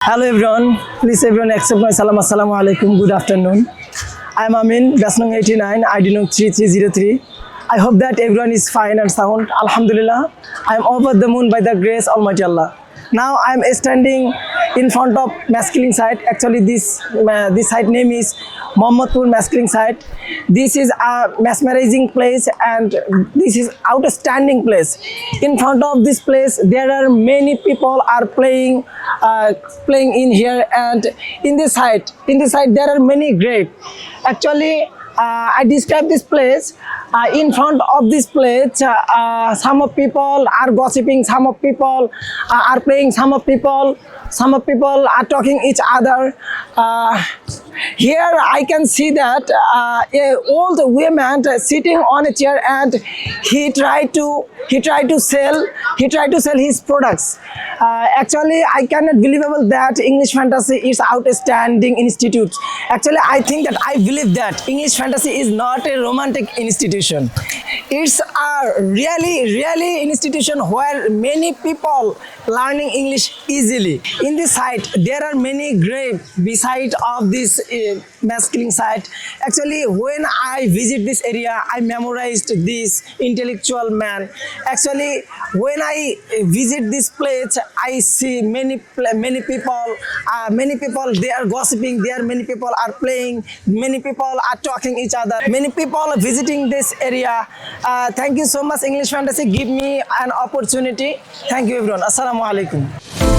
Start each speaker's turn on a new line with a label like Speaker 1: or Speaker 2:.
Speaker 1: Hello everyone, please everyone accept my salam. Assalamu alaikum, good afternoon. I am Amin, Dasnong 89, ID Nung 3303. I hope that everyone is fine and sound. Alhamdulillah, I am over the moon by the grace of Almighty Allah. Now I am standing in front of masculine site. Actually, this site name is Mohammadpur masculine site. This is a mesmerizing place and this is outstanding place. In front of this place, there are many people are playing in here, and in this site there are many graves. Actually, I describe this place. In front of this place, some of people are gossiping, some of people are playing, some of people are talking each other. Here I can see that a old woman sitting on a chair, and he tried to sell his products. Actually, I cannot believable that English Fantasy is outstanding institute. Actually, I believe that English Fantasy is not a romantic institution. It's a really institution where many people learning English easily. In this site, there are many graves beside of this masculine site. Actually, when I visit this area, I memorized this intellectual man. Actually, when I visit this place, I see many people. They are gossiping. Many people are playing. Many people are talking each other. Many people are visiting this area. Thank you so much, English Fantasy. Give me an opportunity. Thank you, everyone. Assalamu alaikum.